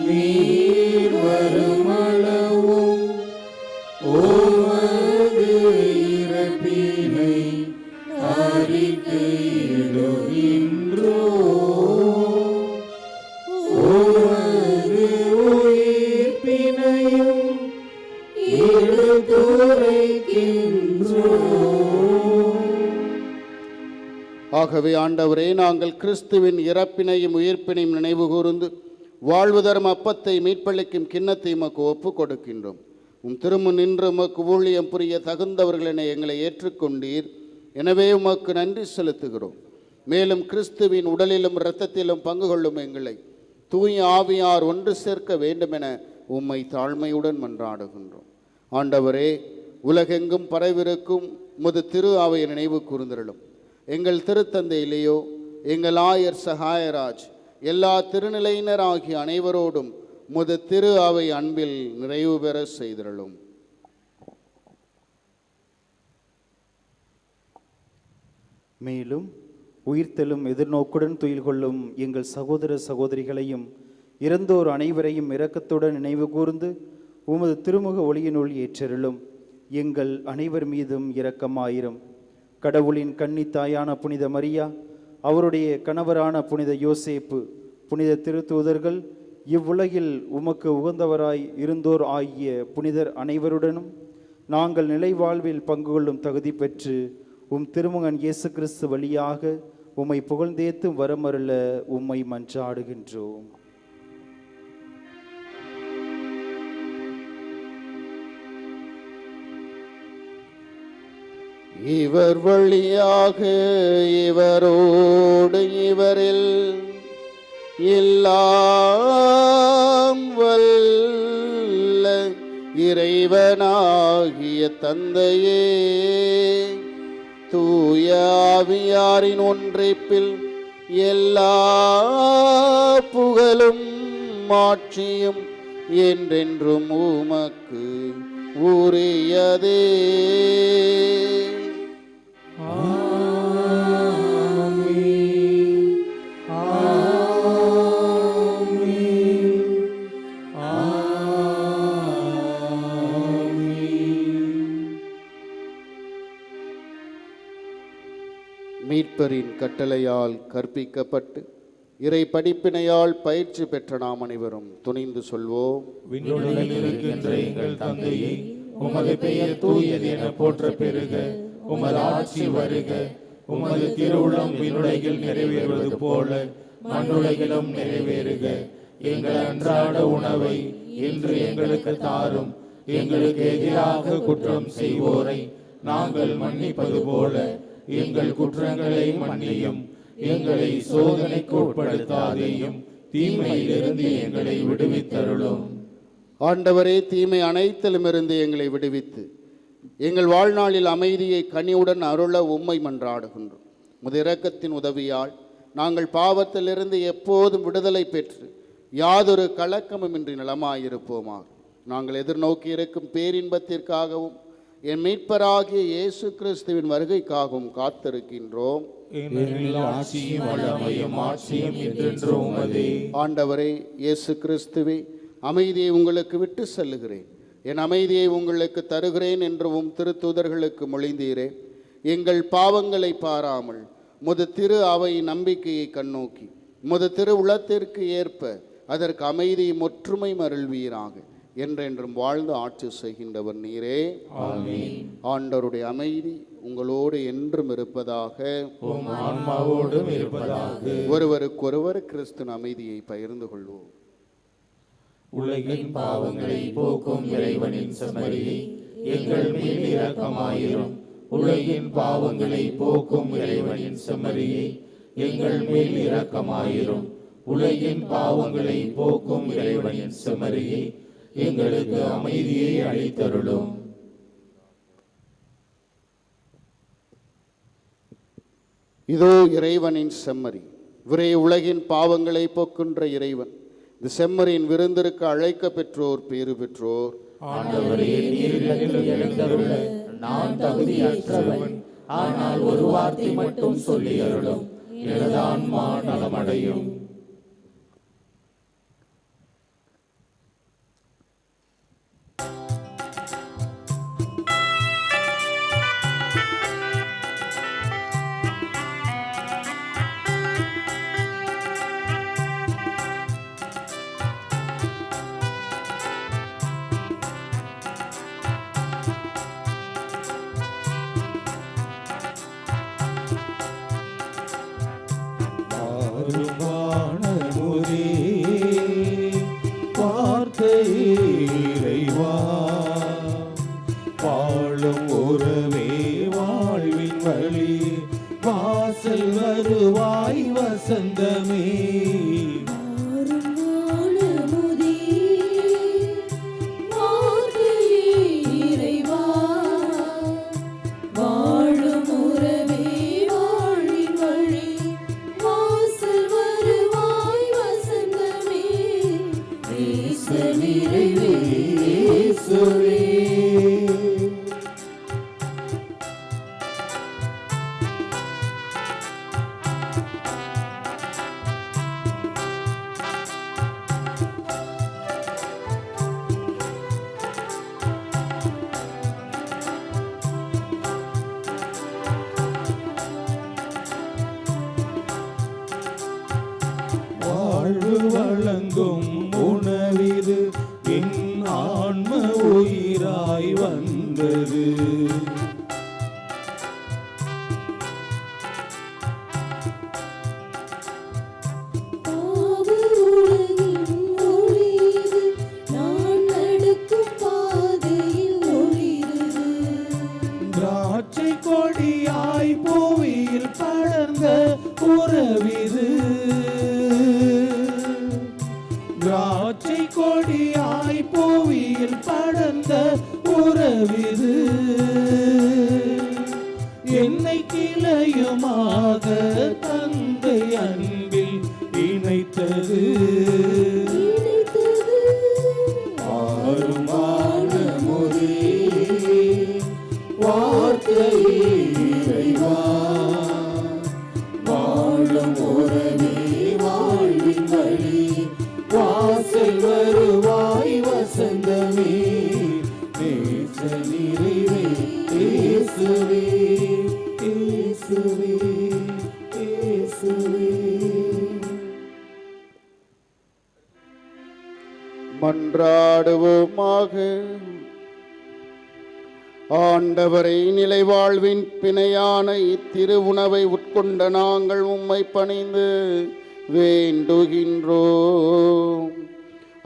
நீர் வருமளவும் உமது இறப்பினை அறிக்கையிடுகின்றோம். உமது உயிர்ப்பினையும் ஆகவே ஆண்டவரே, நாங்கள் கிறிஸ்துவின் இறப்பினையும் உயிர்ப்பினையும் நினைவு கூர்ந்து வாழ்வு தரும் அப்பத்தை மீட்பளிக்கும் கிண்ணத்தை உமக்கு ஒப்புக் கொடுக்கின்றோம். திருமுன் நின்று உமக்கு ஊழியம் புரிய தகுந்தவர்கள் என எங்களை ஏற்றுக்கொண்டீர். எனவே உமக்கு நன்றி செலுத்துகிறோம். மேலும் கிறிஸ்துவின் உடலிலும் இரத்தத்திலும் பங்கு கொள்ளும் எங்களை தூய ஆவியார் ஒன்று சேர்க்க வேண்டுமென உம்மை தாழ்மையுடன் மன்றாடுகின்றோம். ஆண்டவரே, உலகெங்கும் பரவிருக்கும் உமது திரு அவையை நினைவு கூர்ந்திருளும். எங்கள் திருத்தந்தை லியோ, எங்கள் ஆயர் சகாயராஜ், எல்லா திருநிலையினர் ஆகிய அனைவரோடும் உமது திரு அவை அன்பில் நிறைவு பெற செய்திருளும். மேலும் உயிர்த்தெழும் எதிர்நோக்குடன் துயில் கொள்ளும் எங்கள் சகோதர சகோதரிகளையும் இறந்தோர் அனைவரையும் இரக்கத்துடன் நினைவு கூர்ந்து உமது திருமுக ஒளியினுள் ஏற்றருளும். எங்கள் அனைவர் மீதும் இரக்கமாயிரும். கடவுளின் கன்னித்தாயான புனித மரியா, அவருடைய கணவரான புனித யோசேப்பு, புனித திருத்தூதர்கள், இவ்வுலகில் உமக்கு உகந்தவராய் இருந்தோர் ஆகிய புனிதர் அனைவருடனும் நாங்கள் நிலை வாழ்வில் பங்கு கொள்ளும் தகுதி பெற்று திருமகன் இயேசு கிறிஸ்து வழியாக உம்மை புகழ்ந்தேத்தும் வரமருள உம்மை மன்றாடுகின்றோம். இவர் வழியாக இவரோடு இவரில் எல்லாம் வல்ல இறைவனாகிய தந்தையே, தூய ஆவியாரின் ஒன்றிப்பில் எல்லா புகழும் மாட்சியும் என்றென்றும் உமக்கு உரியதே. மீட்பரின் கட்டளையால் கற்பிக்கப்பட்டு இறை படிப்பினையால் பயிற்சி பெற்ற நாம் அனைவரும் துணிந்து சொல்வோம். விண்ணுலகில் இருக்கின்ற எங்கள் தந்தையே, உமது பெயர் தூயது என போற்ற பெருக. உமது ஆட்சி வருக. உமது திருவுளம் விண்ணுலகில் நிறைவேறுவது போல மண்ணுலகிலும் நிறைவேறுக. எங்கள் அன்றாட உணவை இன்று எங்களுக்கு தாரும். எங்களுக்கு எதிராக குற்றம் செய்வோரை நாங்கள் மன்னிப்பது போல எங்கள் குற்றங்களை மன்னியும். எங்களை சோதனைக்கு உட்படுத்தாதேயும், தீமையிலிருந்து எங்களை விடுவித்தருளும். ஆண்டவரே, தீமை அனைத்திலுமிருந்து எங்களை விடுவித்து எங்கள் வாழ்நாளில் அமைதியை கனிவுடன் அருள உம்மை மன்றாடுகின்றோம். உமது இரக்கத்தின் உதவியால் நாங்கள் பாவத்திலிருந்து எப்போதும் விடுதலை பெற்று யாதொரு கலக்கமுமின்றி நலமாயிருப்போமாக. நாங்கள் எதிர்நோக்கி இருக்கும் பேரின்பத்திற்காகவும் என் மீட்பராகிய இயேசு கிறிஸ்துவின் வருகைக்காகவும் காத்திருக்கின்றோம். ஆண்டவரே இயேசு கிறிஸ்துவே, அமைதியை உங்களுக்கு விட்டு செல்லுகிறேன், என் அமைதியை உங்களுக்கு தருகிறேன் என்றும் திருத்தூதர்களுக்கு மொழிந்தீரே. எங்கள் பாவங்களை பாராமல் முது திரு அவை நம்பிக்கையை கண்ணோக்கி முது திரு உளத்திற்கு ஏற்ப அதற்கு அமைதி ஒற்றுமை மருள்வீராக. என்றென்றும் வாழ்ந்து ஆட்சி செய்கின்றவர் நீரே. ஆண்டவருடைய அமைதி உங்களோடு என்றும் இருப்பதாக, ஒருவருக்கொருவர் கிறிஸ்துவின் அமைதியை பகிர்ந்து கொள்வோம். உலகின் பாவங்களை போக்கும் இறைவனின் செம்மறியே, எங்கள் மேல் இரக்கமாயிரும். உலகின் பாவங்களை போக்கும் இறைவனின் செம்மறியே, எங்கள் மேல் இரக்கமாயிரும். உலகின் பாவங்களை போக்கும் இறைவனின் செம்மறியே, எங்களுக்கு அமைதியை அளித்தருளும். இதோ இறைவனின் செம்மறி, இவரே உலகின் பாவங்களை போக்குன்ற இறைவன். இந்த செம்மறியின் விருந்திற்கு அழைக்க பெற்றோர் பேறு பெற்றோர். ஆண்டவரே, நீரில் எழுந்தருள நான் தகுதியற்றவன், ஆனால் ஒரு வார்த்தை மட்டும் சொல்லி அருளும், எனது ஆன்மா நலமடையும். வாழும் உறவே வாழ்வின் வழி, வாசல் வருவாய் வசந்தமே. வாழ்வு வழங்கும் உணவிது, என் ஆன்ம உயிராய் வந்தது. திராட்சை கொடியாய் பூவியில் படர்ந்த உறவிது, திராட்சை கொடியாய் பூவியில் படர்ந்த உறவிது. என்னை கிளையுமாக தந்தை அன்பில் இணைத்தது. ஆறுமான மொழி வார்த்தை இறைவா, வாழும் உறவே வாழ்வின் வழி, வாசல் வருவாய் வசந்தமே. நேச நிறைவே இயேசுவே, இயேசுவே, இயேசுவே. மன்றாடுவோமாக. ஆண்டவரை, நிலை வாழ்வின் பிணையான இத்திரு உணவை உட்கொண்ட நாங்கள் உம்மை பணிந்து வேண்டுகின்றோம்.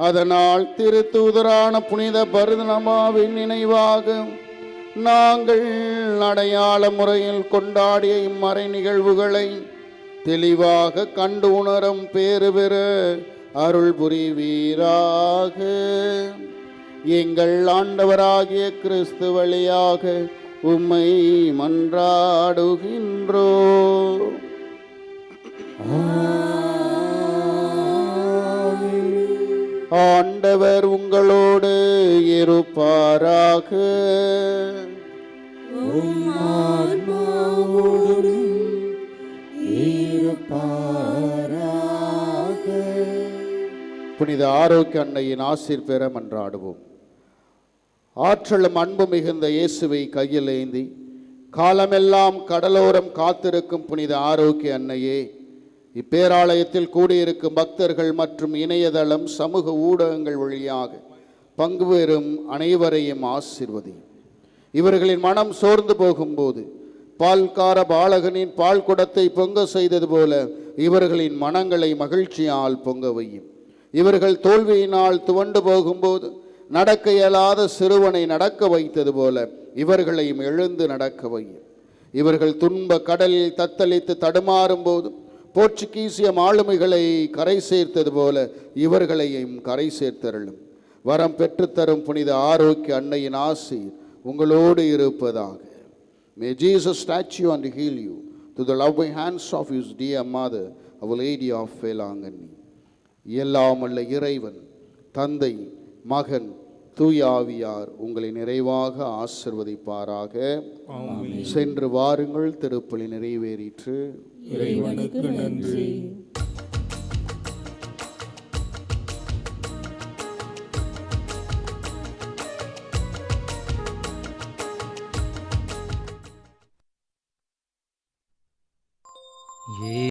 அதனால் திருத்தூதரான புனித பர்னபாவின் நினைவாக நாங்கள் அடையாள முறையில் கொண்டாடிய இம்மறை நிகழ்வுகளை தெளிவாக கண்டு உணரும் பேறு பெற அருள் புரிவீராக. எங்கள் ஆண்டவராகிய கிறிஸ்து வழியாக உம்மை மன்றாடுகின்றோம். ஆண்டவர் உங்களோடு இருப்பாராக. ஆன்மாவோடும் இருப்பாராக. புனித ஆரோக்கிய அன்னையின் ஆசீர் பெற மன்றாடுவோம். ஆற்றலும் அன்பு மிகுந்த இயேசுவை கையில் ஏந்தி காலமெல்லாம் கடலோரம் காத்திருக்கும் புனித ஆரோக்கிய அன்னையே, இப்பேராலயத்தில் கூடியிருக்கும் பக்தர்கள் மற்றும் இணையதளம் சமூக ஊடகங்கள் வழியாக பங்கு பெறும் அனைவரையும் ஆசீர்வதி. இவர்களின் மனம் சோர்ந்து போகும்போது பால்கார பாலகனின் பால் குடத்தை பொங்க செய்தது போல இவர்களின் மனங்களை மகிழ்ச்சியால் பொங்க வையும். இவர்கள் தோல்வியினால் துவண்டு போகும்போது நடக்க இயலாத சிறுவனை நடக்க வைத்தது போல இவர்களையும் எழுந்து நடக்க வையும். இவர்கள் துன்ப கடலில் தத்தளித்து தடுமாறும் போது போர்ச்சுகீசிய ஆளுமைகளை கரை சேர்த்தது போல இவர்களையும் கரை சேர்த்தருளும். வரம் பெற்றுத்தரும் புனித ஆரோக்கிய அன்னையின் ஆசீர் உங்களோடு இருப்பதாக. May Jesus touch you and heal you through the loving hands of his dear mother, Our Lady of Velangani. எல்லாம் அல்ல இறைவன், தந்தை, மகன், தூய ஆவியார் உங்களை நிறைவாக ஆசிர்வதிப்பாராக. சென்று வாருங்கள், திருப்பலி நிறைவேறிற்று. இறைவனுக்கு நன்றி.